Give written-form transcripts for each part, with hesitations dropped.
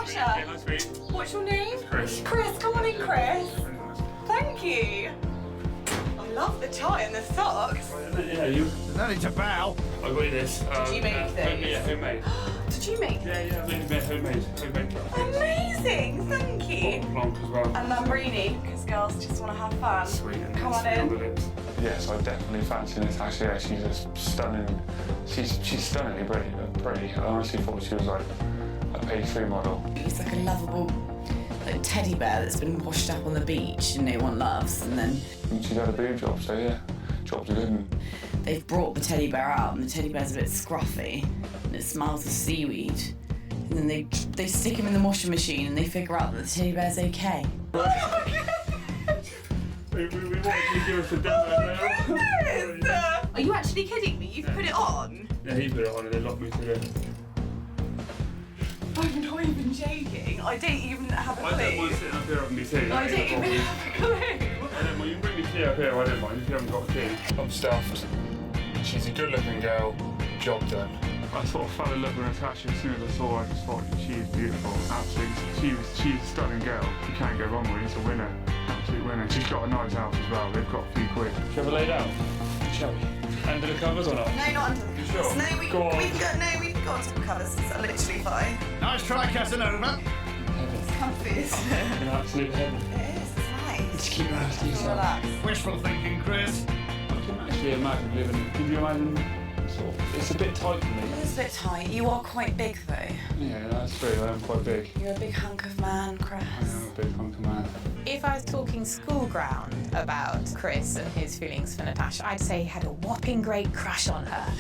pleasure. Yeah, nice to meet you. What's your name? Chris. Chris, come on in, Chris. Thank you. I love the tie and the socks. Yeah, you. No need to bow. I got you this. Did you make these? Yeah, homemade. Did you make Yeah, I made a bit homemade. Amazing, thank you. Blanc as well. And Lambrini, because girls just want to have fun. Sweet. And Come on sweet in. the lips. Yes, I definitely fancy Natasha. Yeah, she's just stunning. She's stunningly pretty. I honestly thought she was like a page 3 model. He's like a lovable teddy bear that's been washed up on the beach and no one loves, and then And she's had a boob job, so yeah, job's a good one. they've brought the teddy bear out and the teddy bear's a bit scruffy and it smells of seaweed, and then they stick him in the washing machine and they figure out that the teddy bear's okay. We wanted you to give us a demo now. Are you actually kidding me? You've put it on? Yeah, he put it on and they locked me to it. I'm not even joking. I don't even have a clue. I don't mind sitting up here having me tea. I don't even have a clue. I don't mind. You can bring me tea up here, I don't mind if you haven't got a key. I'm stuffed. She's a good looking girl. Job done. I sort of fell in love with Natasha as soon as I saw her. I just thought she is beautiful. Absolutely. She's a stunning girl. You can't go wrong with her. She's a winner. Absolute winner. She's got a nice house as well. They've got a few quid. Shall we lay down? Shall we? Under the covers or not? No, not under the covers. Sure. No, we can go onto the covers. It's literally fine. Nice try, Casanova. It's comfy, isn't it? In absolute heaven. It is, it's nice. Just keep your eyes to yourself. Relax. Wishful thinking, Chris. I can actually imagine living. Can you imagine? Sort of, it's a bit tight for me. It is a bit tight. You are quite big though. Yeah, that's true. I am quite big. You're a big hunk of man, Chris. I am a big hunk of man. If I was talking school ground about Chris and his feelings for Natasha, I'd say he had a whopping great crush on her.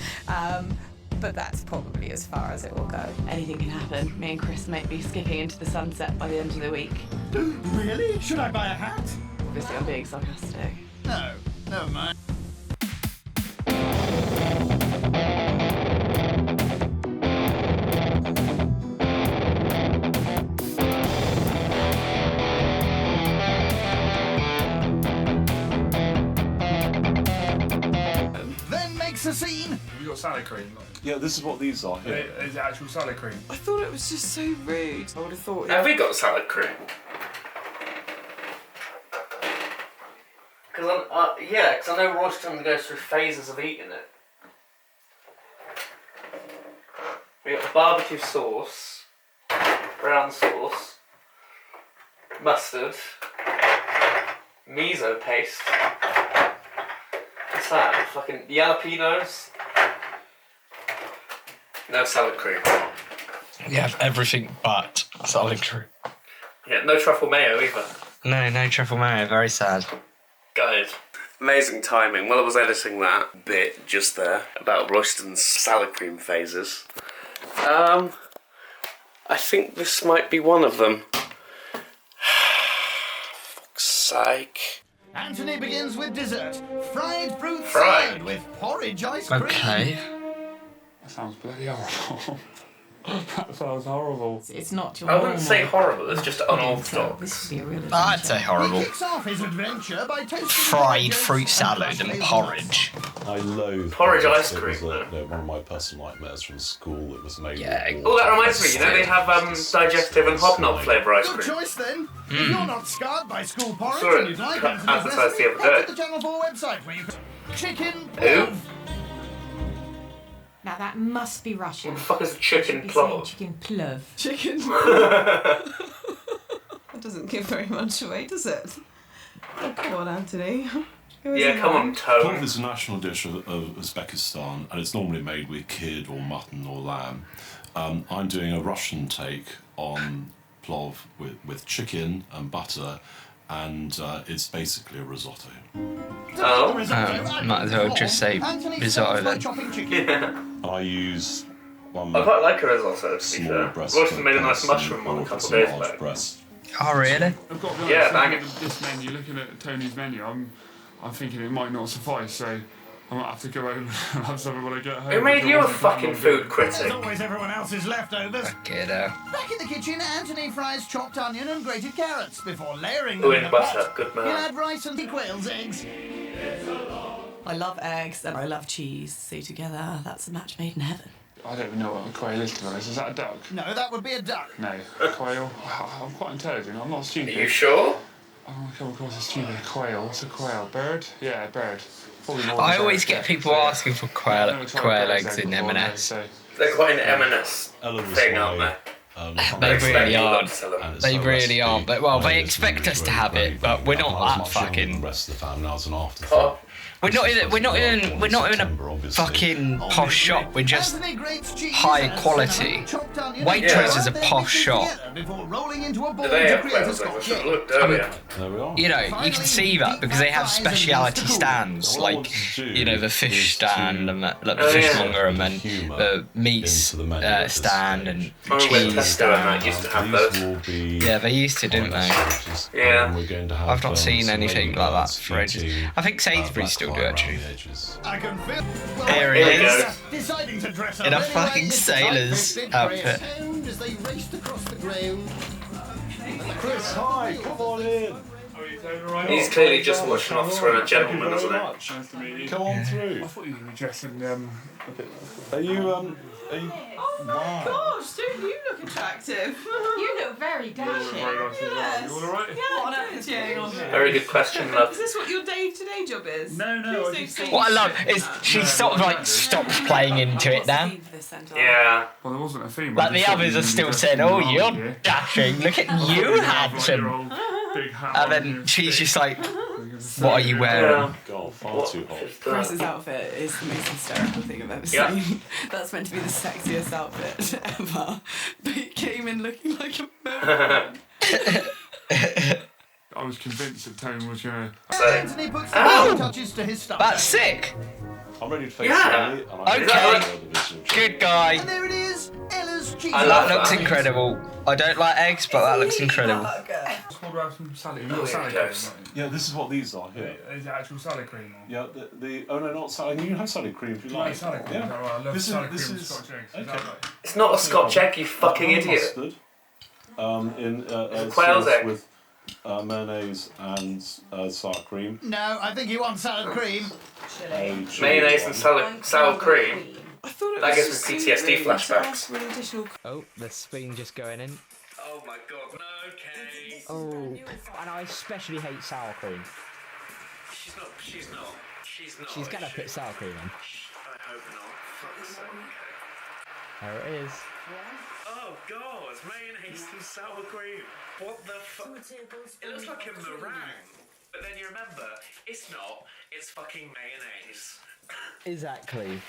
But that's probably as far as it will go. Anything can happen. Me and Chris might be skipping into the sunset by the end of the week. Really? Should I buy a hat? Obviously, I'm being sarcastic. No, never mind. Then makes a scene. Have you got salad cream? Yeah, this is what these are here. Is it actual salad cream? I thought it was just so rude. I would have thought. Have we got salad cream? Because I know Royston goes through phases of eating it. We got the barbecue sauce, brown sauce, mustard, miso paste. What's that? Fucking jalapenos. No salad cream. You have everything but salad cream. Yeah, no truffle mayo either. No truffle mayo. Very sad. Guys. Amazing timing. While I was editing that bit just there about Royston's salad cream phases, I think this might be one of them. Fuck's sake. Anthony begins with dessert. Fried fruit Fried. salad with porridge ice cream. Okay. That sounds bloody horrible. That sounds horrible. It's not your I wouldn't say horrible, it's just unorthodox. This would be a real I'd say He horrible. kicks off his adventure by toasting Fried potatoes fruit and salad and crushed porridge. I loathe Porridge ice it was cream, one of my personal nightmares from school. It was made. Yeah. with Oh, that reminds me, you know they have digestive and hobnob flavour ice Good cream. choice then. If you're not scarred by school porridge Saw it and you'd like Anthony's advertised recipe, the other head day. to the Channel 4 website where you can... Chicken Who? plov. Now that must be Russian. What the fuck is a You chicken should be saying plov? Chicken plov. Chicken. That doesn't give very much away, does it? Oh, come on, Anthony. Yeah, come on, Plov Tone. is a national dish of Uzbekistan, and it's normally made with kid or mutton or lamb. I'm doing a Russian take on plov with chicken and butter, and it's basically a risotto. Oh. Might as well just say Anthony risotto starts by then. chopping chicken. Yeah. I use one I quite like a risotto, to be small fair. breast. Royston made a nice person, mushroom one a or couple of some days large back. breast. Oh, really? I've got to be Yeah, honest, bang looking it. at this menu, looking at Tony's menu, I'm thinking it might not suffice, so I might have to go home and have something when I get home. Who made because you I a wasn't planning fucking on food doing it. There's critic? always everyone else's leftovers. Get out. Back in the kitchen, Anthony fries chopped onion and grated carrots before layering Ooh, them in a butter, pot. good He'll man. add rice and quail's eggs. I love eggs and I love cheese, so together that's a match made in heaven. I don't even know what a quail is, to be honest. Is that a duck? No, that would be a duck. No. A quail? I'm quite intelligent. I'm not Are stupid. you sure? I don't want to come across a stupid quail. What's a quail? Bird? Yeah, bird. Probably more I than always bird, get yeah. people So, yeah. asking for I've never tried quail bird's eggs egg in before, no, M&S. so- They're quite an M&S Ella was thing, my, aren't they? They really you aren't. not to tell them. and it's They a really recipe. aren't. But, well, I they know this expect movie us is to really have great, it, but we're I was not that much younger than fucking. the rest of the family. I was an afterthought. Oh. We're not in a September, obviously. fucking posh shop. We're just Anthony grates cheese high and quality. chopped onion Waitrose and is a then posh mix it shop. together Before rolling into a ball Do they to have create a quails? I Scotch should have egg. looked earlier. There we are. You know, you can see that because they have speciality stands, like, you know, the fish stand and like the Oh, yeah. fishmonger and then the meats into the menu at this stand and Oh, when cheese Tesco and that stand. used to have These those. will be Yeah, they used to, didn't they? Yeah. And we're going to have, I've not seen some anything lady like that birds for ages. eating, I think Sainsbury's black still pie do around actually. the edges. I can feel. There he Here we is. go. Deciding to dress up In a anyway, fucking it's sailor's tight-fisted outfit. Chris sound as they raced across the ground. Chris, hi, come on in. He's clearly just watching off for a gentleman, isn't it? Nice to meet you. Come on through. I thought you were dressing a bit. Are you Oh my gosh, don't you look attractive? You look very dashing. Very nice as well. You all alright? What on earth is going on here? Very good question, Is love. this what your day-to-day job is? No, Please I don't just say What I love shit. is she sort of like stops playing into it now. Yeah. Well, there wasn't a theme. Like the others are still saying, "Oh, you're dashing! Look at you, handsome!" And then she's just like, "What are you wearing?" God, far too hot. Chris's outfit is the most hysterical thing I've ever Yeah. seen. That's meant to be the sexiest outfit ever. But he came in looking like a man. I was convinced that Tone was gonna. Anthony puts the Ow! touches to his stuff. That's sick. I'm ready to face Yeah. Sally, and I'm Okay. okay. Good guy. And there it is, Ella's cheese. I love That looks that. incredible. I don't like eggs, but that looks incredible. What about some salad? You've Oh, got here salad it cream. goes. right? Yeah, this is what these are here. Is it actual salad cream? Or? Yeah, oh no, not salad. You can have salad cream if you like. salad cream. Yeah. Right, I love This is- salad this cream and is- Scotch eggs. Is okay. that right? It's not a Scotch egg, you fucking Honey idiot. mustard, in Quail's sauce egg. with mayonnaise and sour cream. No, I think you want salad cream. A chili Mayonnaise and one. sour cream. I thought it That was gives just me PTSD soothing to flashbacks. ask for an additional Oh, the spoon just going in. Oh my god, no, okay. Oh, and I especially hate sour cream. She's not. She's gonna put sour cream in. I hope not. Fuck's sake. There it is. Oh god, mayonnaise and sour cream. What the fuck? It looks like a meringue. But then you remember, it's not. It's fucking mayonnaise. Exactly.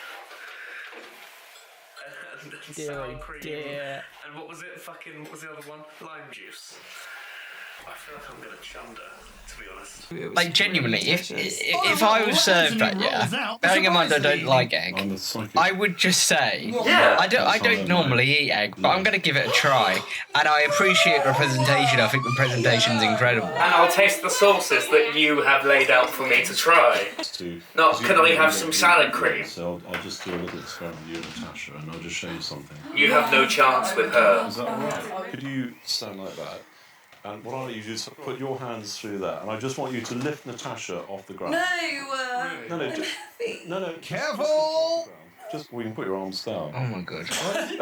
And Dear, sour cream. dear. And what was it? Fucking, what was the other one? Lime juice. I feel like I'm gonna chunder, to be honest. Like genuinely, if I was served that, yeah. Bearing in mind I don't like egg, I'm a psychic. I would just say, Yeah. I don't normally eat egg, but I'm gonna give it a try, and I appreciate representation. I think the presentation's incredible. And I'll taste the sauces that you have laid out for me to try. No, can I have some salad cream? So I'll just do a little experiment with you and Natasha, and I'll just show you something. You have no chance with her. Is that alright? Could you stand like that? And what I want you to do is put your hands through that, and I just want you to lift Natasha off the ground. No. Careful! Just we can put your arms down. Oh my god.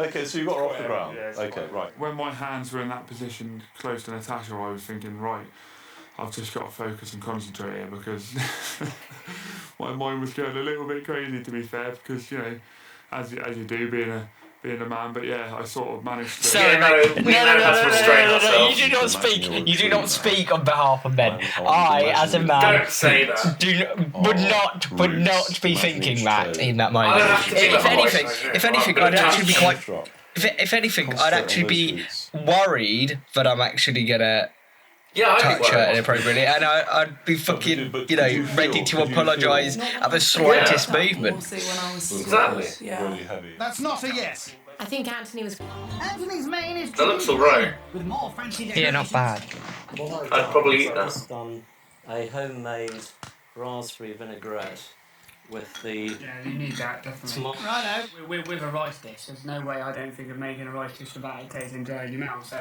Okay, so you got her off the ground. Yeah, it's Okay, fine. right. When my hands were in that position close to Natasha, I was thinking, right, I've just got to focus and concentrate here because my mind was going a little bit crazy, to be fair, because, you know, as you do, being a man, but yeah, I sort of managed to... Sorry, Yeah, no, mate. we know how to restrain ourselves. You do not speak. You do not speak on behalf of men. I, as a man, Don't say that. would not be thinking that in that moment. I don't have to do that If anything, I'd actually be quite. If anything, I'd actually be worried that I'm actually gonna Yeah, I'd touch be her worried. inappropriately, and I'd be fucking, but you could you know, feel- ready to could you apologise feel- at the slightest That movement. also when I was Exactly. Yeah. Really heavy. That's not a yes. I think Anthony was. Anthony's main is That looks alright. with more fancy Yeah, not bad. I'd probably eat that. Just done a homemade raspberry vinaigrette with the Yeah, you need that, definitely. Righto. With a rice dish, there's no way I don't think of making a rice dish without it tasting dry in your mouth, so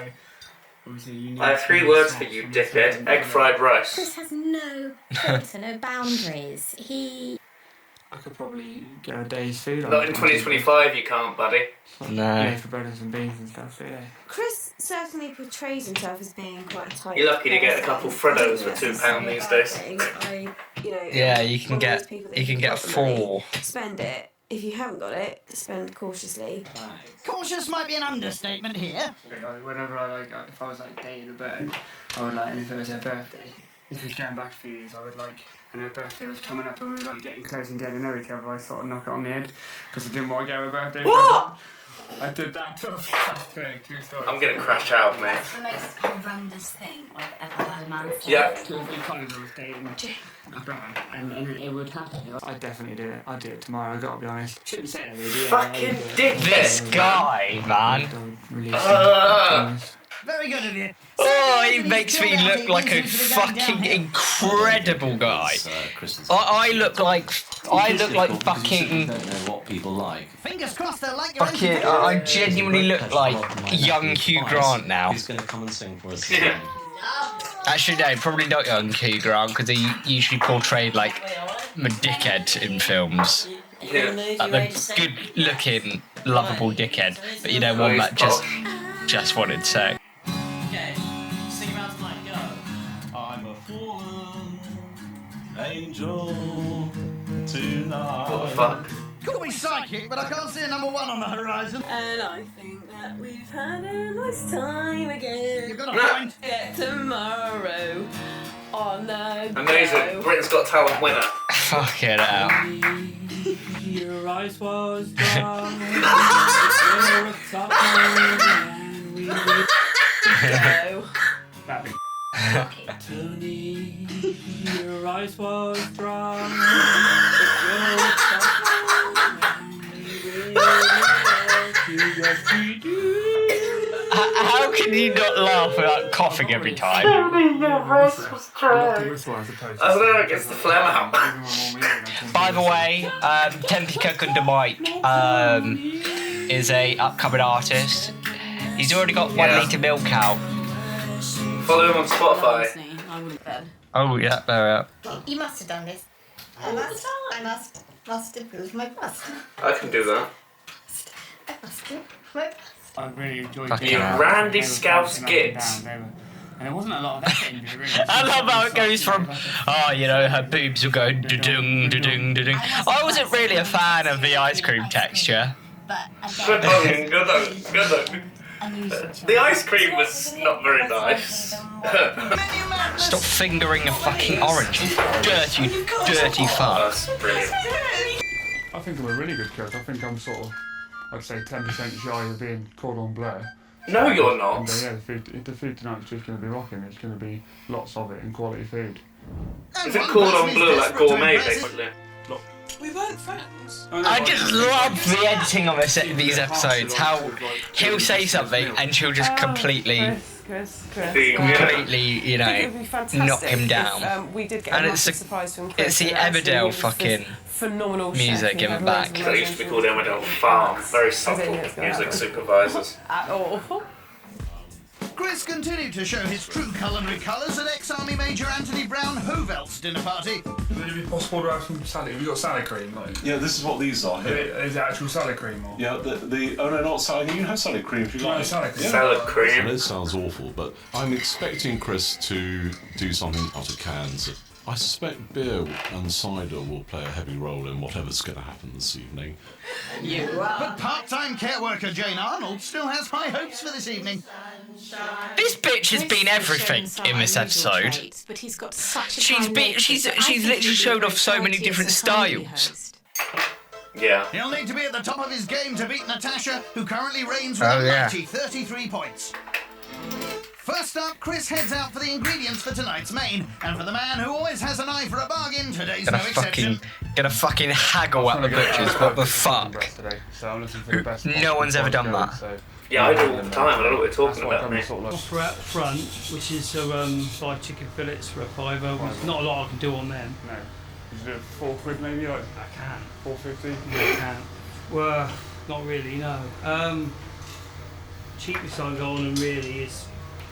obviously you need... I have 3 words for you, dickhead. Egg fried rice. Chris has no filter, no boundaries. He I could probably get a day's food. Not in 2025, you can't, buddy. Yeah, for bread and beans and stuff, yeah. Chris certainly portrays himself as being quite a tight. You're lucky to get a couple Freddos for £2 these days. Yeah, you can get 4. Spend it. If you haven't got it, spend cautiously. Cautious might be an understatement here. Whenever if I was dating a bird, I would and if it was her birthday, if we was going back a few years, I would and her birthday was coming up and we were getting close and getting to know each other, I sort of knock it on the head because I didn't want to get her a birthday present. I did that to I'm gonna crash out, mate. It's the most horrendous thing I've ever had a man say. Yeah. Two or 3 times I was dating a brother, and it would happen. I'd definitely do it. I'd do it tomorrow, I've got to be honest. Shouldn't say that, really. Fucking dickhead. This guy, man. Very good of you. Oh, he makes me look like a fucking incredible guy. I look like fucking. Don't know what people like. Fingers crossed they'll like your Fucking, I genuinely look like young Hugh Grant now. Who's going to come and sing for us? Actually, no, probably not young Hugh Grant because he usually portrayed like a dickhead in films. Yeah. Like the good-looking, lovable dickhead, but you know one that just wanted sex. Okay, sing him out tonight, go. I'm a fallen angel tonight. What the fuck? Call me psychic, but I can't see a number 1 on the horizon. And I think that we've had a nice time again. You've got a point. Get tomorrow on the Amazing. Britain's Got Talent winner. Fucking hell. Your eyes was drawn. Tony, your eyes was drawn. How can you not laugh without coughing every time? I don't know, it gets the phlegm out. By the way, Tempe Cook and Demite is a upcoming artist. He's already got 1 litre milk out. Follow him on Spotify. Oh yeah, there. You must have done this. I must improve my past. I can do that. I must improve my past. I really enjoyed Fucking You hell. Randy Scouse Gibbs. And there wasn't a lot of effort into it, really. I love how it goes from, oh, you know, her boobs will go da-dung, da-dung, da-dung. I wasn't really a fan of the ice cream texture. But Good on, good on, good on. The ice cream was not very nice. Stop fingering a fucking orange, you dirty, dirty fuck. That's brilliant. I think I'm a really good cook. I think I'm I'd say 10% shy of being cordon bleu. No, you're not. And, yeah, the food tonight's just going to be rocking. It's going to be lots of it and quality food. Is it cordon bleu like gourmet, basically? We weren't friends. I just love the editing of these episodes. How he'll say something and she'll just completely, you know, knock him down. We did get and it's the Emmerdale fucking phenomenal music in the back. That used to be called Emmerdale Farm. Very subtle music supervisors. At all. Chris continued to show his true culinary colours at ex-Army Major Anthony Brown Hovelt's dinner party. Would it be possible to have some salad? Have you got salad cream? Yeah, this is what these are here. Is it actual salad cream? Or? Yeah, oh no, not salad. You can have salad cream if you like. Salad cream. Yeah. Salad cream. It sounds awful, but I'm expecting Chris to do something out of cans. I suspect beer and cider will play a heavy role in whatever's going to happen this evening. But part-time care worker Jane Arnold still has high hopes for this evening. This bitch has been everything in this episode. But he's got such a She's literally showed off so many different styles. Yeah. He'll need to be at the top of his game to beat Natasha, who currently reigns with a mighty 33 points. First up, Chris heads out for the ingredients for tonight's main, and for the man who always has an eye for a bargain, today's no exception. Gonna fucking haggle at the butchers, what the fuck? No one's ever done that. Yeah, I do all the time. I don't know what you're talking about, mate. Offer out front, which is 5 chicken fillets for a £5. There's not a lot I can do on them. No. Is it £4 maybe? Like I can. £4.50? Yeah, I can. Well, not really, no. Cheapest I go on them really is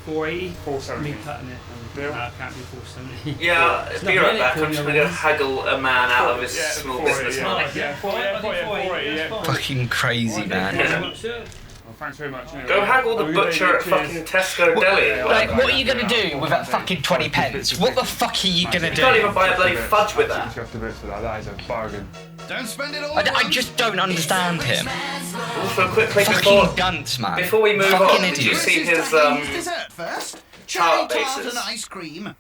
480. 470. Me cutting it. Can't do 470. Yeah, be right back. I'm just going to haggle a man out of his small 480, business yeah. money. Yeah, 480, yeah. Fucking crazy, man. Well, thanks very much. Anyway. Go haggle the butcher at fucking Tesco Deli. Like, what are you gonna do with that fucking 20 pence? What the fuck are you gonna You do? can't even buy a bloody fudge with that. That is a bargain. Don't spend it all. I just don't understand him. Also, quickly Fucking dunce, man. before we move Fucking on, did you idiot. see his Dessert first. Cherry tart tart bases? and ice cream.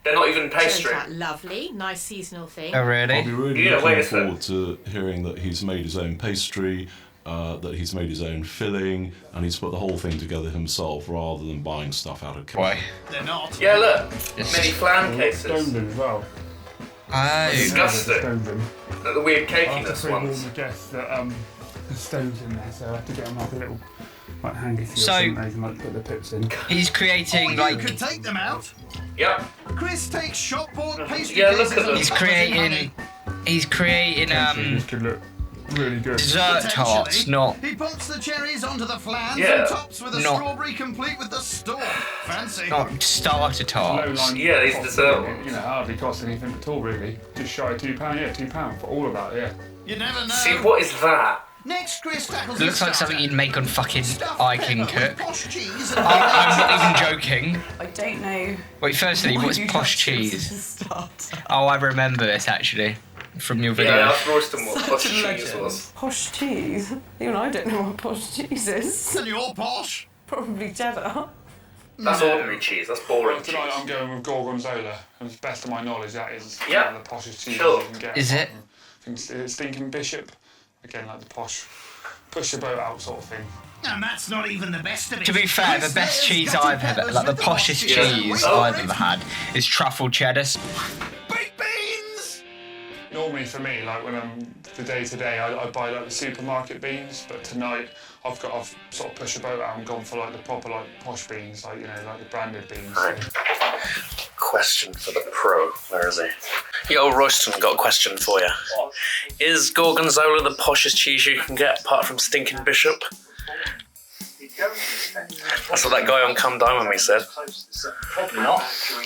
They're not even pastry. That lovely, nice seasonal thing. Oh, really? I'll be really Yeah, wait a looking forward to hearing that he's made his own pastry, that he's made his own filling, and he's put the whole thing together himself rather than buying stuff out of kit. Why? They're not. Yeah, look. Mini flan cases. Stoned as well. Oh. Disgusting. Stoned him. Look, the weird I have to cakiness pre-warn ones. the guests that the stone's in there, so I have to get them like a little like handkerchief or So- something they can like put the pips in. He's creating, You like... could take them out. Yep. Chris takes shopboard pastry Yeah, look cases at them. and He's covers in honey. creating, These could look really good. dessert tarts, Potentially. not... He pumps the cherries onto the flans Yeah. and tops with a Not- strawberry complete with the stalk. Fancy. Not starter tarts. Low-line Yeah, these pot dessert filling, ones. hardly cost anything at all, really. Just shy of £2, yeah, £2 for all of that, yeah. You never know. See, what is that? Next, Chris tackles It looks his like starter. something you'd make on fucking Stuffed I pepper Can with Cook. posh cheese and I'm not even joking. I don't know. Wait, firstly, what's posh cheese? Oh, I remember this actually from your video. Yeah, that's Royston what posh cheese was. Posh cheese? Even I don't know what posh cheese is. And you're posh. Probably cheddar. That's ordinary cheese. That's boring Well, tonight I'm cheese. going with Gorgonzola, and to the best of my knowledge, that is Yeah. one of the poshest cheeses Sure. you can get. Is it? I think it's Stinking Bishop, again like the posh, push your boat out sort of thing. And that's not even the best of it. To be fair, the best cheese I've ever, like the poshest cheese I've ever had, is truffle cheddar. Baked beans. Normally for me, like when I'm the day to day, I buy like the supermarket beans, but tonight I've sort of pushed a boat out and gone for like the proper like posh beans, like like the branded beans. Question for the pro. Where is he? Yo, Royston, got a question for you. Is Gorgonzola the poshest cheese you can get apart from Stinking Bishop? That's what that guy on Come Dine With Me said. Probably not.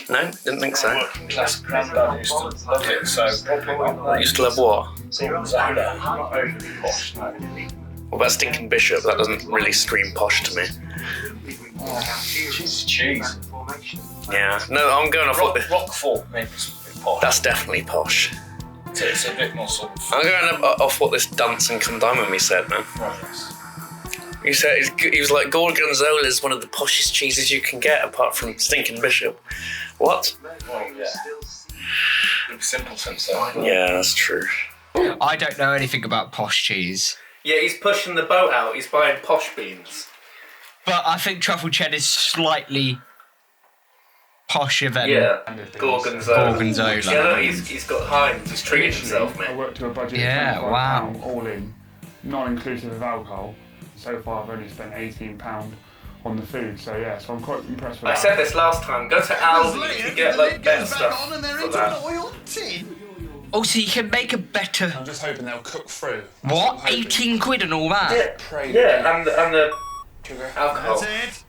No? Didn't think so. That's Granddad used to love it, so probably not. Used to love what? Gorgonzola, not overly posh, no. What about Stinking Bishop? That doesn't really scream posh to me. Cheese, cheese. Yeah. No, I'm going off what the... Roquefort, maybe it's a bit posh. That's definitely posh. It's a bit more sort of... I'm going off what this dunce and Come Dine With Me said, man. Right, yes. He said he was like, Gorgonzola is one of the poshest cheeses you can get apart from Stinking Bishop. What? Well, yeah. It's simple sense though. Yeah, that's true. I don't know anything about posh cheese, Yeah, he's pushing the boat out. He's buying posh beans. but I think truffle cheddar is slightly posher than Gorgonzola. Gorgonzola. Yeah, look, he's got Heinz. He's treating himself, I mate. worked to a budget Yeah, of £25 wow. all in, not inclusive of alcohol. So far I've only spent £18 on the food, so yeah, so I'm quite impressed with I that. said this last time. Go to Aldi if you get like better stuff On and they're for into an that. oil tin. Oh, so you can make a better... I'm just hoping they'll cook through. What? 18 quid and all that? Yeah, and the alcohol. That's it.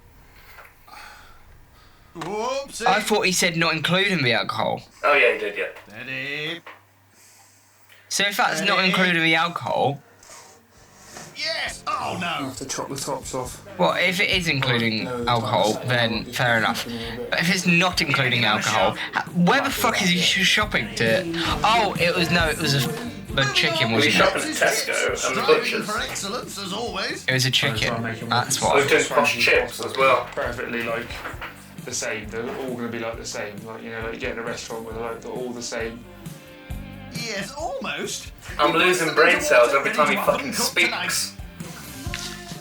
Whoopsie. I thought he said not including the alcohol. Oh yeah, he did. Yeah. Steady. So if that's not including the alcohol, Yes. Oh I no. have to chop the tops off. well, if it is including alcohol, then fair enough. But if it's not including alcohol, where the fuck is he shopping to? Oh, it was a chicken, He's wasn't shopping it? at Tesco and the Striving butchers. for excellence as always. It was a chicken. That's I why. was doing posh chips as well. Perfectly like the same. They're all going to be like the same. Like like you get in a restaurant where they're all the same. Yes, almost. I'm losing brain cells every time he fucking speaks.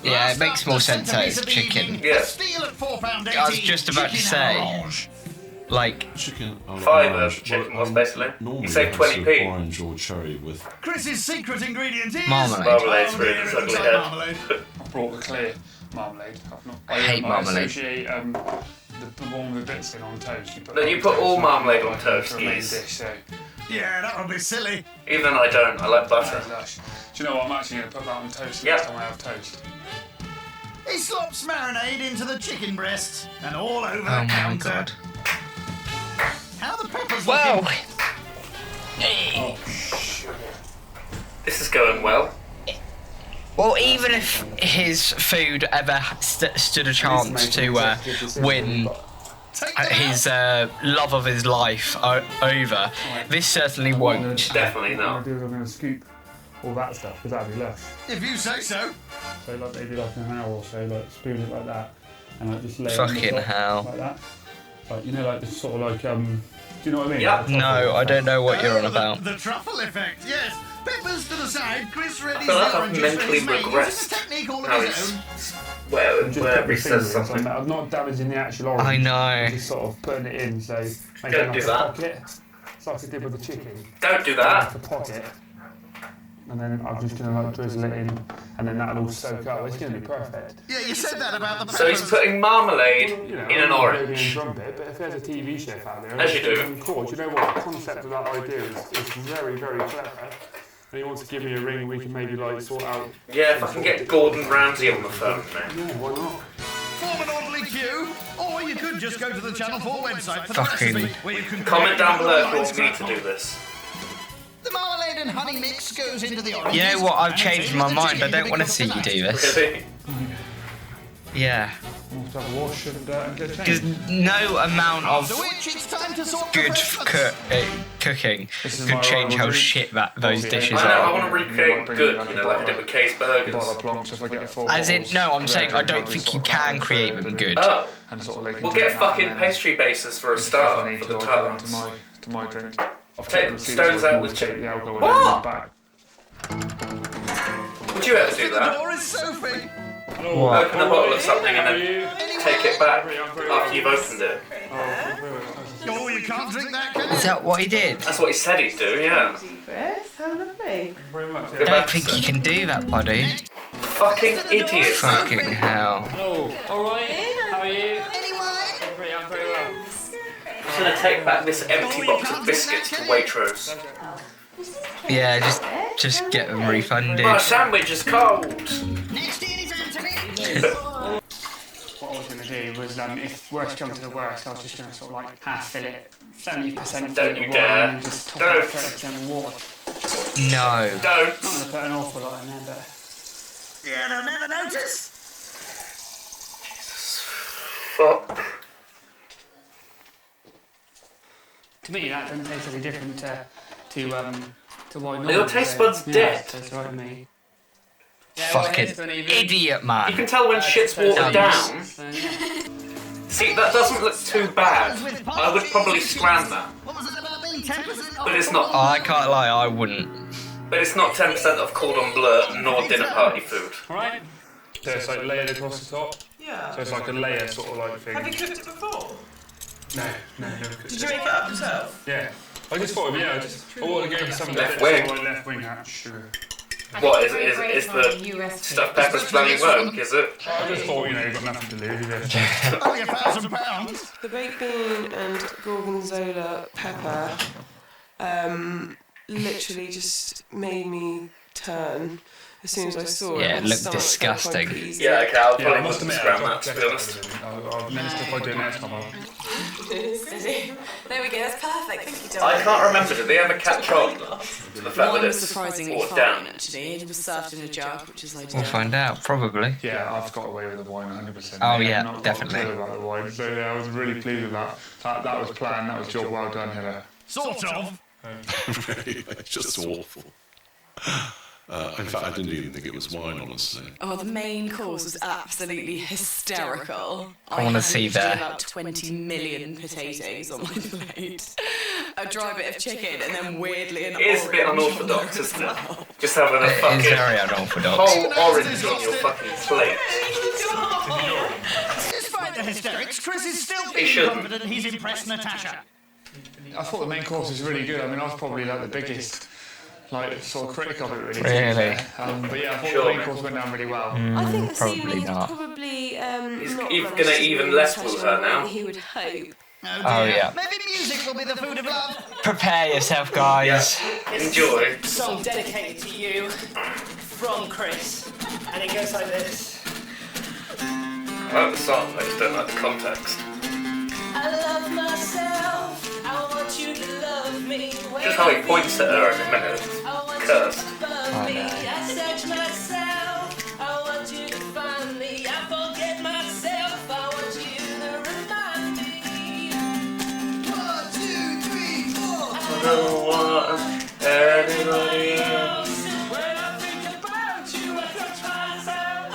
Yeah, it makes more sense that it's chicken. Yeah. Steel at £4.80. I was just about to say, like, Chicken. Fiver chicken was basically. Normally You saved it's a 20p. orange or cherry with Chris's secret ingredient is Marmalade. Marmalade's really its ugly head. marmalade. I brought the clear marmalade. I hate marmalade. Associate the one with the bits in on toast. No, you put all marmalade on toast, for a main yes. dish, so Yeah, that would be silly. Even I don't. I like butter. very lush. Do you know what? I'm actually going to put that on toast Yeah. next time I have toast. He slops marinade into the chicken breasts and all over the Oh my counter. god. How are the peppers Whoa! looking? Oh, this is going well. Well, even if his food ever stood a chance to win his love of his life over, this certainly won't. Definitely not. What I'm going to scoop all that stuff because that'd be lush. If you say so. So like maybe like an hour or so, like spoon it like that, and like just lay it on the Fucking top, hell. like that. Like you know, like this sort of like do you know what I mean? Yeah. Like No, I don't know what you're on about. The truffle effect, yes. Peppers to the side, Chris readies I feel like the I've oranges for mentally his mate regressed using a technique all how of he's his own. wherever he says something. I'm not damaging the actual orange. I know. I'm just sort of putting it in, so maybe Don't like do a that. pocket. It's like I did with the chicken. Don't do Like that. a pocket. And then I'm just going to like drizzle it in, and then that'll all soak up. It's going to be perfect. Yeah, you said that about the peppers. So he's putting marmalade You know, in an I'm not orange. baby and trumpet, but if there's a TV chef out there, As you do. Of course, you know what? The concept of that idea is very, very clever. And he wants to give me a ring, we can maybe like sort out. Yeah, if I can get Gordon Ramsay on the phone, man. Yeah, why not? Form an orderly queue, or you could just go to the Channel 4 website for the Fucking- recipe, where you can Comment down below if you online want me to scrap. do this. The marmalade and honey mix goes into the oranges. You know what? I've and changed same my with the mind. I chicken don't to want to be see you cooked do overnight. this. Really? Yeah. We'll have to have a wash and get Because changed. no amount of After which, it's time to sort good the fresh cooking This is could my change how rivalry. shit those dishes I know, I are. want to recreate good, you know, like I did with Kay's Burgers. Bottle of Blancs, if I get 4 As in, bottles, no, I'm saying I then don't I'll think sort you of can have create them them good. Oh, and sort of like we'll get fucking pastry bases for a start for the tarts. to my drink. I've Take kept the stones receipts, so I out can with always chicken. take the alcohol What? and then back. Would you ever do The that? door is Sophie. What? Open a bottle of something and then take it back after you've opened it. Oh, you can't drink that, can you? Is that what he did? That's what he said he'd do, yeah. Chris, how lovely. Very much. I don't think you can do that, buddy. Fucking idiot. Fucking hell. Oh, alright. How are you? Anyway. I'm very well. I'm just gonna take back this empty box of biscuits to Waitrose. Yeah, just get them refunded. My sandwich is cold. Next in is Anthony. What I was going to do was, if worst comes to the worst, I was just going to sort of like half fill it, 70% Don't you water dare. and just top Don't. up 30% water. No. I'm Don't. going to put an awful lot in there, but Yeah, they'll never notice. Fuck. to me that doesn't taste any different to what Your normal taste is. buds Yeah, dead. That's right with me. Fucking idiot, man. You can tell when shit's watered down. See, that doesn't look too bad. I would probably scram that. What was it about being 10%? But it's not. I can't lie, I wouldn't. But it's not 10% of cordon bleu nor dinner party food. Alright. So it's like layered across the top. Yeah. So it's like a layer sort of like thing. Have you cooked it before? No, never cooked Did you make it up yourself? Yeah. I just thought, I want to go for something Left a bit wing. sort of like left wing hatch. What is the stuffed peppers bloody woke, is it? I just thought, you've got nothing to lose. Only £1,000. The baked bean and gorgonzola pepper literally just made me turn as soon as I saw it. Yeah, My it looked stomach felt disgusting. quite easy. Yeah, okay, I'll Yeah, I probably must wouldn't admit, scram I've that, to be honest. I've managed to do next time. There we go, that's perfect. Thank you, Dom. I can't remember, did they ever catch on to the fact One that was it's surprisingly watered fine, down? actually. It was served in a jug, which is ideal. We'll find out, probably. Yeah, I've got away with the wine 100%. Oh, mate. yeah, I've not got definitely. a clue about the wine, so yeah, I was really pleased with that. That was planned, that was job well done, Hiller. Sort of. It's just awful. In fact, I didn't even think it was wine, honestly. Oh, the main course was absolutely hysterical. I wanna see had that. about 20 million potatoes on my plate, a dry bit of chicken, and then weirdly an It is a bit orange unorthodox, as isn't it? well. Just having a It is fucking very unorthodox. whole orange on your fucking plate. Despite the hysterics, Chris is still He feeling shouldn't. confident he's impressed Natasha. I thought the main course was really good. I mean, I was probably like the biggest, sort of critic of it, really. Really? But yeah, I thought Sure. the main course went down really well. I think the Probably seasoning is not. probably He's not even managed gonna to even really less touch with on her the way now. that he would hope. Oh, yeah. Maybe music will be the food of love. Prepare yourself, guys. Enjoy. Song dedicated to you from Chris, and it goes like this. I like the song, I just don't like the context. I love myself. I want you to love me. Just how he points at her every minute. Cursed. I search myself. I want you to find me. I forget myself. I want you to remind me. 1, 2, 3, 4. I don't want anybody else. When I think about you, I touch myself.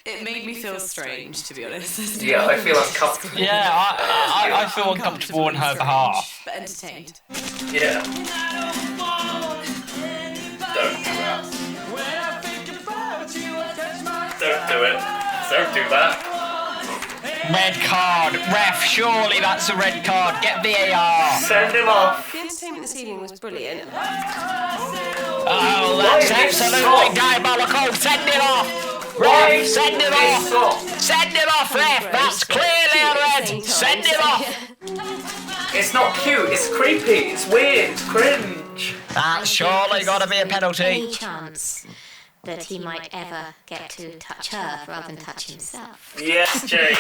It made me feel strange, to be honest. Yeah, I feel uncomfortable. Yeah, I feel uncomfortable on her behalf. But entertained. Yeah. Don't do that. Don't do it. Don't do that. Red card. Ref, surely that's a red card. Get VAR. Send him off. The entertainment this evening was brilliant. Oh, that's absolutely diabolical. Send it off. Ref, send it off. Send it off, ref. That's clearly a red. Send it off. It's not cute. It's creepy. It's weird. It's cringe. That's surely got to be a penalty. Any chance that he might ever get to touch her rather than touch himself? Yes, Jane.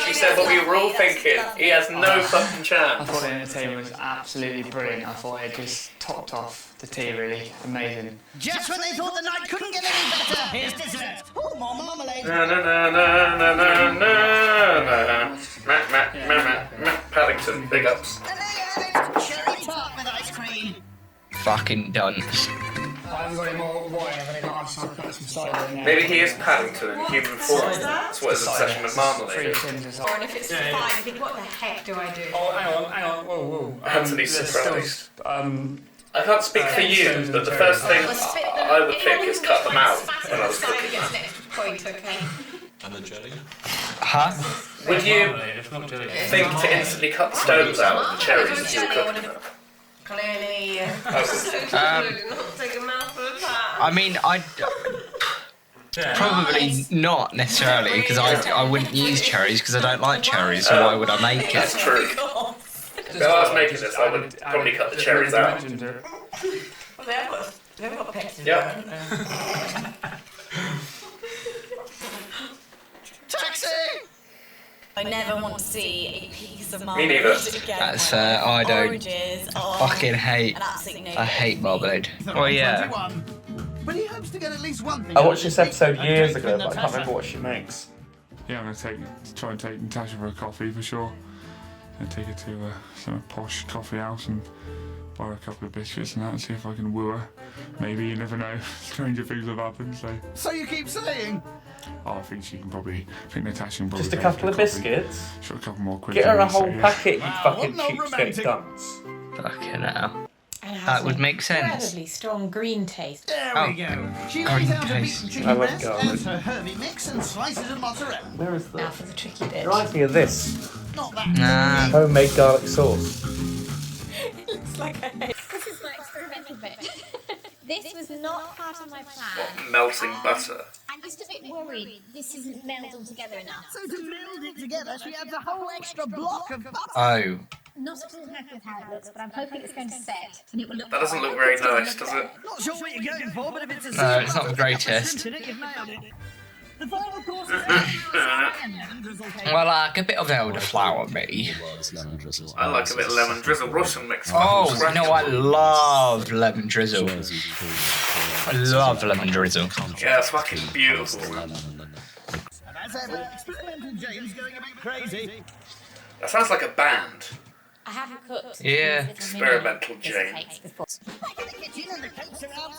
She said what we were all thinking. He has no fucking I chance. thought the entertainment was absolutely brilliant. I thought it just topped off the tea, really. Amazing. Just when they thought the night couldn't get any better, here's dessert. Oh, more marmalade. Na na na na na na na. Matt Paddington, big ups. And there you have it, cherry tart with ice cream. Fucking dunce. I haven't got any more wine. I've only got some cider in there. Maybe he is Paddington in human form. That's what his obsession with marmalade is. Or if it's fine, you think, what the heck do I do? Oh, hang on. Whoa. Anthony's surprised. I can't speak for you, but the first thing I would think is cut them out when I was cooking that. Point, okay. And the jelly? Huh? Would you think to instantly cut the stones out of the cherries as you were cooking them? Clearly. Take a mouthful of that. I mean, probably not necessarily, because I wouldn't use cherries because I don't like cherries, so why would I make it? That's true. If I was making this, I would probably cut the cherries out. Well, they've got pets in Yep. Taxi! I never want to see a piece of Me marmalade neither. again. That's fair. I don't. Oranges are Fucking hate. an absolute no. I hate marmalade. Oh yeah. 21. But he hopes to get at least one thing. I watched this episode years ago, but I can't remember what she makes. Yeah, I'm gonna try and take Natasha for a coffee for sure. And take her to some posh coffee house and buy her a couple of biscuits and that, and see if I can woo her. Maybe, you never know. Stranger things have happened, so. So you keep saying? Oh, I think Natasha can probably. Just a take couple her of coffee. biscuits? Sure, a couple more quid. Get her a for whole me, so, packet, you Wow, fucking what no cheapskate romantic. dunce. Fucking hell. And it has That would an make sense. incredibly strong green taste. There Oh. we go. She Green lays out a taste. beaten I chicken love breast, garlic. adds her herby mix and slices of mozzarella. Where is Now the... for the tricky bit. It reminds me of this. Not that. Nah. Homemade garlic sauce. It's like a This is my experimental bit. This was not part of my plan. Melting butter. I'm just a bit worried this isn't melded together enough. So to meld it together, she adds a whole extra block of butter. Oh. Not at all happy with how it looks, but I'm hoping it's going to set and it will look. That doesn't look very nice, does it? Not sure what you're going for, but if it's a No, it's not the greatest. you've nailed it. The final course is lemon drizzle cake. Well, like a bit of elderflower, me. I like a bit of lemon drizzle. Russian mix. Oh, no, I love lemon drizzle. I love lemon drizzle. Yeah, it's fucking beautiful. As ever, experimental James going a bit crazy. That sounds like a band. I haven't cooked. Yeah. these little Experimental mini Jane. cakes before. Back in the kitchen and the cakes are out.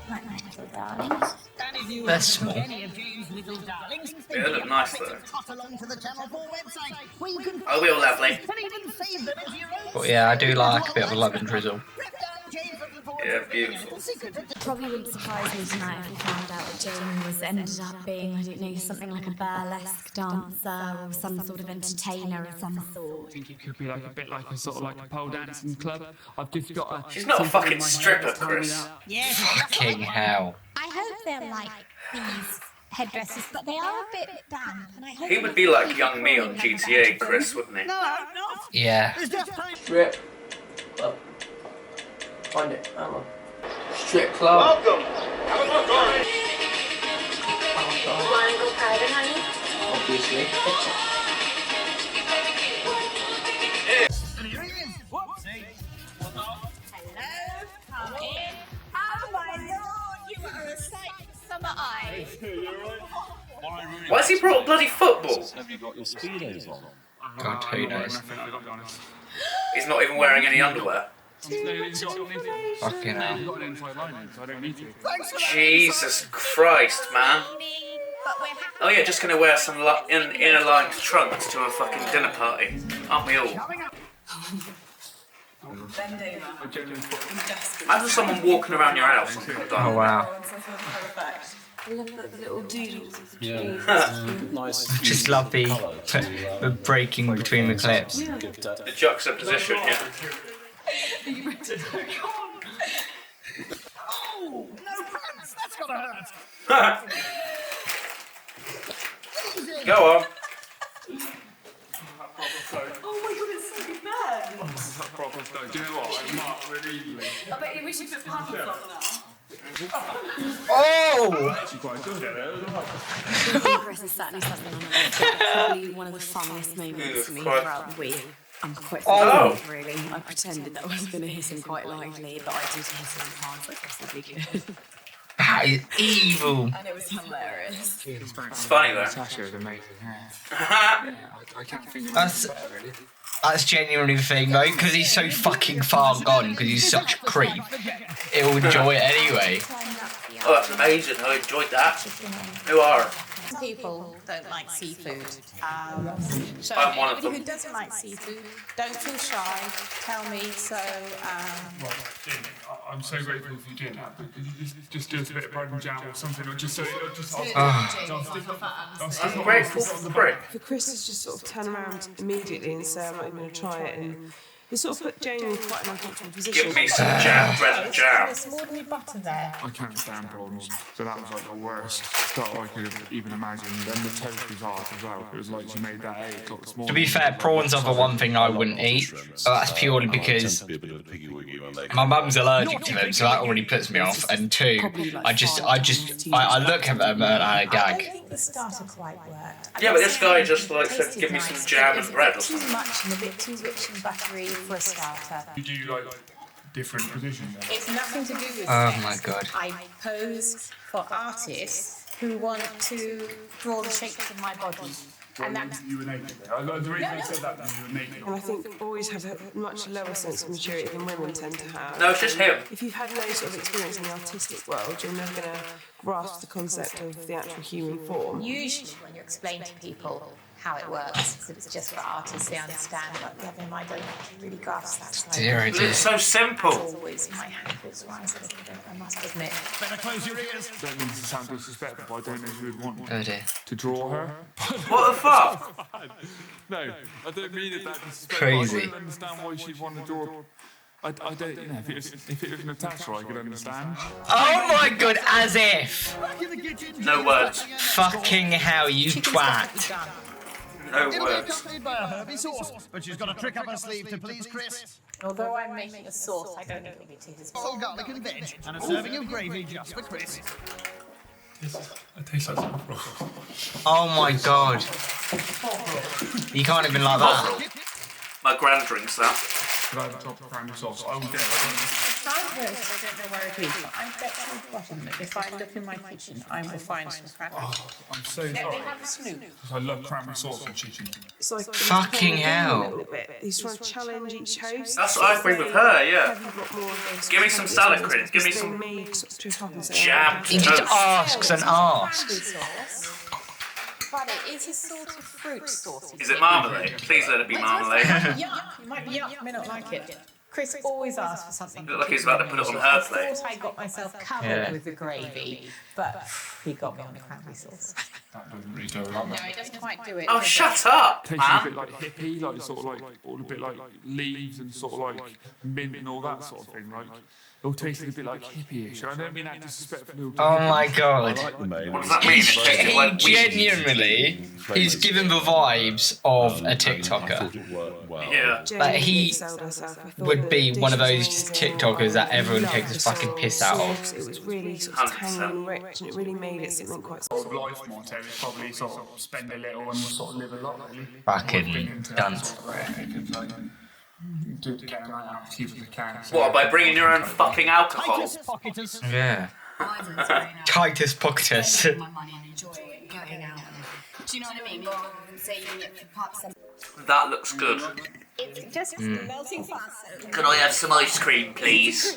Like my little darlings. And if you They're want small. any of James' little darlings, They look nice though. tot along to the Channel 4 website, where you can I will, lovely. and even save them as your own. But yeah, I do like a bit of a lemon drizzle. Rip down James' looking forward Yeah, to beautiful. the secret of Probably wouldn't surprise me tonight if we found out that Jane was ended up being, I don't know, something like a burlesque dancer or some sort of entertainer of some sort. I think it could be like a bit like a sort of like a pole dancing club. I've just got a. She's not a something in fucking my head stripper, that's telling me Chris. that. Yes, Fucking hell. I hope they're like these headdresses, but they are a bit damp. And I hope He would be like young me on GTA, Chris, wouldn't he? no, no. Yeah. There's just time. Rip. Find it. Hang on. Strip club. Welcome. Wanna go private, honey? Obviously. Hello, come in. Oh my lord, you are a sight for summer eyes. Why has he brought bloody football? Have you got your speedos on? God, who knows? He's not even wearing any underwear. Fucking hell. Jesus Christ, man. Oh yeah, just gonna wear some inner lined trunks to a fucking dinner party. Aren't we all? Imagine someone walking around your house. Oh wow. I love that little doodles. Nice. Just love the breaking between the clips. The juxtaposition, yeah. Oh, no pants! That's gotta hurt! Go on. Oh my god, it's so bad. Do you know what? I'm not really easily. I bet we should put pants on now. Oh! Actually quite good at it. Chris is certainly something on it. It's probably one of the funniest moments for me throughout the week. I'm quite surprised, really. I pretended that I was going to hiss him quite lightly, but I did hiss him as hard as I possibly could. That is evil. And it was hilarious. It's funny though. Natasha is amazing. I can't think of That's genuinely the thing though, because he's so fucking far gone, because he's such a creep. He'll enjoy it anyway. Oh, that's amazing. I enjoyed that. Who are? People don't like seafood. So I'm one of anybody them. who doesn't like seafood, don't feel shy. Tell me. So I'm so grateful for you doing that. But could you just do a bit of bread and jam or something, or just so I'm grateful for the brick. For Chris to just sort of turn around immediately and say, I'm not even going to try it, and he sort of put Jane in quite an uncomfortable position. Give me some jam, bread and jam. there's ordinary butter there. I can't stand prawns, so that was like the worst start I could have even imagined. Then the toast was hard as well. It was like she made that 8 o'clock this morning. To be fair, prawns are the one thing I wouldn't eat. But that's purely because my mum's allergic to them, so that already puts me off. And two, I look at them and I I gag. don't think the starter quite worked. Yeah, but this guy just like said, give me some jam and bread or Too something. much and a bit too rich and buttery for a starter. You do like different positions. It's nothing to do with Oh sex. my god. I pose for artists who want to draw the shapes of my body. And that's You were naked. The reason I said that you were naked. And I think boys have a much lower sense of maturity than women tend to have. No, it's just him. If you've had no sort of experience in the artistic world, you're never going to grasp the concept of the actual human form. usually when you explain to people how it works, because it's just for artists, they understand, but the other I don't really grasp that side. Dear, it It's is. so simple. It's always my hand was rise a little bit, I must admit. Better close your ears. Don't mean to sound disrespectful, but I don't know who would want Oh dear. to draw her. What the fuck? No, I don't mean it that disrespectful. Crazy. I don't understand why she'd want to draw. I don't, you know, if it was Natasha, I could understand. Oh my god, as if! No words. Fucking hell, you twat. No It'll be words. accompanied by a herby sauce, but she's got a trick up her sleeve to please Chris. Although I'm making a sauce, I don't think it is. Full garlic and veg, and a serving of gravy just for Chris. It tastes like something broccoli. Oh my god. You can't even like that. My gran drinks that. Could I have a top of cranberry sauce? I will get it. Signpost, I don't know where it is, but I bet at the bottom that if I look in my kitchen, I will find some cranberry. I'm so They sorry. have a snoop. Because I love cranberry sauce and chicken. It's like Fucking hell. a little bit. He's trying to challenge each host. That's what I agree with her, yeah. Have you got more of those Give me some salad cream. Give me some jam. He just asks and asks. Sauce. But it is a sort of fruit sauce. Is it marmalade? Please let it be marmalade. You might be yuck, you may not like it. Chris always asks for something. Look like he's about to put it on her plate. I thought I got myself covered Yeah. with the gravy, but he got me on the cranberry sauce. That doesn't really go like No, that. he doesn't quite do it. Oh, shut up, Tastes a man. bit like hippie, like sort of like all a bit like leaves and sort of like mint and all that sort of thing. Like it all tasted a bit like hippie-ish. I don't mean that disrespectfully. Oh my god. What does that mean? It tasted like weed. Genuinely He's given the vibes of a TikToker. Yeah. Like, he would be one of those TikTokers that everyone takes a fucking piss out of. It was really sort of tangy and rich, and it really made it something quite. Life motto is probably sort of spend a little and sort of live a lot. Really. Fucking dunce. Do get a night out, keep it can. What, by bringing your own fucking alcohol? Yeah. Titus Pocketus. My money and enjoy going out. Do you know what I mean? Rather than saving it for perhaps some. That looks good. It's just melting fast. Could I have some ice cream, please?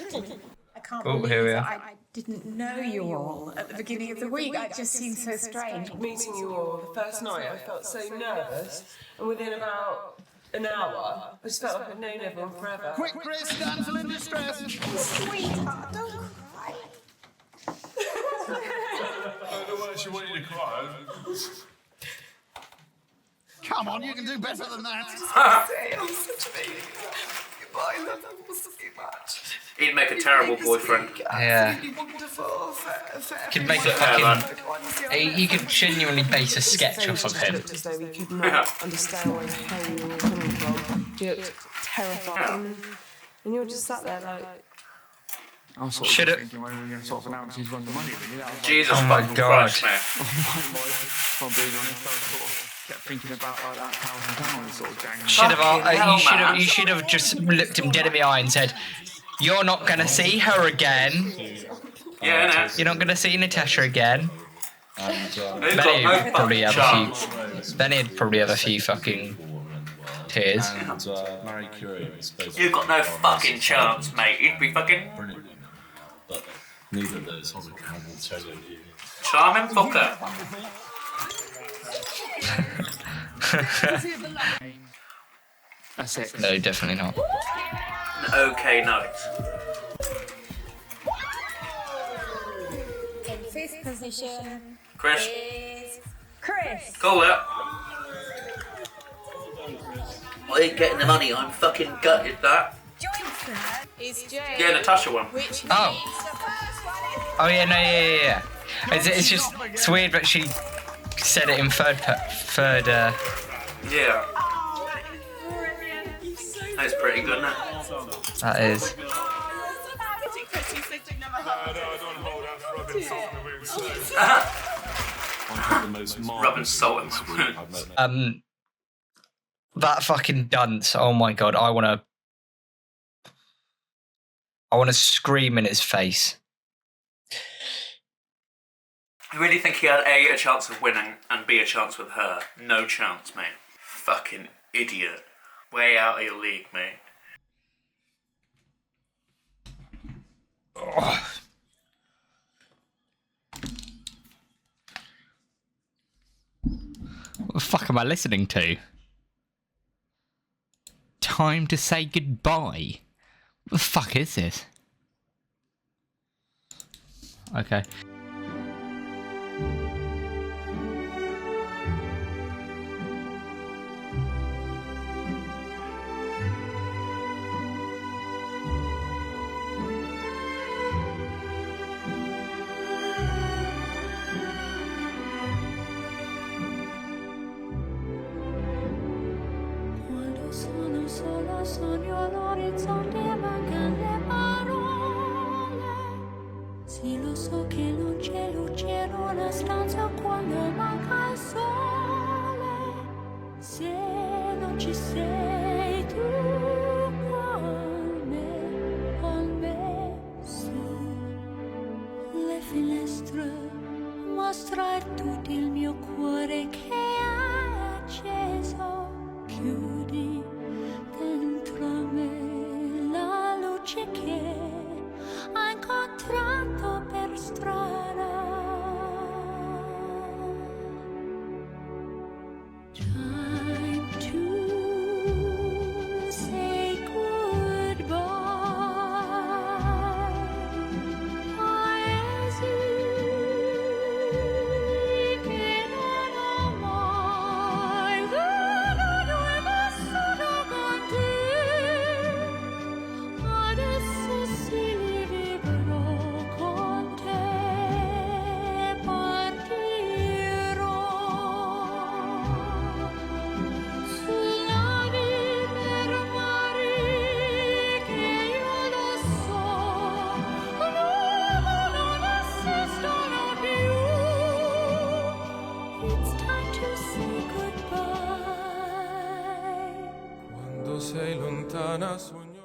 I can't Oh, believe here we that are. I didn't know you all at the beginning of the week. It just seemed so strange. Meeting you all the first night, I felt so nervous, and within about an hour, I just felt like I'd known everyone forever. Quick, Chris, damsel in distress. Sweetheart, don't cry. I don't know why she wanted to cry. Come on, you can do better than that. I'm such a baby. I love them all so much. He'd make a terrible boyfriend. Yeah. Wonderful. Could make a fucking. You could genuinely base a sketch off of him. As though we could not understand where the hell you were coming from. You looked terrified. And you're just sat there like. I was sort of thinking when we were going to sort of announce who's won the money, really. That was Jesus Oh my fucking God. Christ, man. If I'm being honest, I was sort of kept thinking about like that £1,000 sort of gang. You should have just looked him dead in the eye and said, "You're not gonna see her again. Yeah, no. You're not gonna see Natasha again." They've got Then no he'd probably fucking have chance. a few. Then he'd probably have a few fucking tears. And Marie Curie was supposed You've got no fucking chance, mate. You'd be fucking brilliant. But neither of those Holocaust will tell you. charming fucker. That's it. No, definitely not. An okay night. In fifth position Chris, is Chris. call it. I ain't getting the money, I'm fucking gutted that. Joint third Is Jay. Yeah, Natasha won. Which Oh. means the first one is Oh yeah, no, yeah. It's just it's weird that she said it in third. Yeah. That's pretty good, isn't it? That is. Rubbing salt in my wound. That fucking dunce. Oh my god, I wanna scream in his face. I really think he had A, a chance of winning, and B, a chance with her. No chance, mate. Fucking idiot. Way out of your league, mate. Oh. What the fuck am I listening to? Time to say goodbye. What the fuck is this? Okay. Quando sono sola sogno all'orizzonte mancano le parole. Sì, lo so che non c'è luce in una stanza quando manca il sole. Se non ci sei tu con me su le finestre mostra tutto il mio cuore che è acceso. Chiudi dentro me la luce che ho incontrato per strada. Time to say goodbye. Paesi che non ho mai veduto e vissuto con te. Adesso sì li vivrò con te. it's time to say goodbye. Quando sei lontana sogno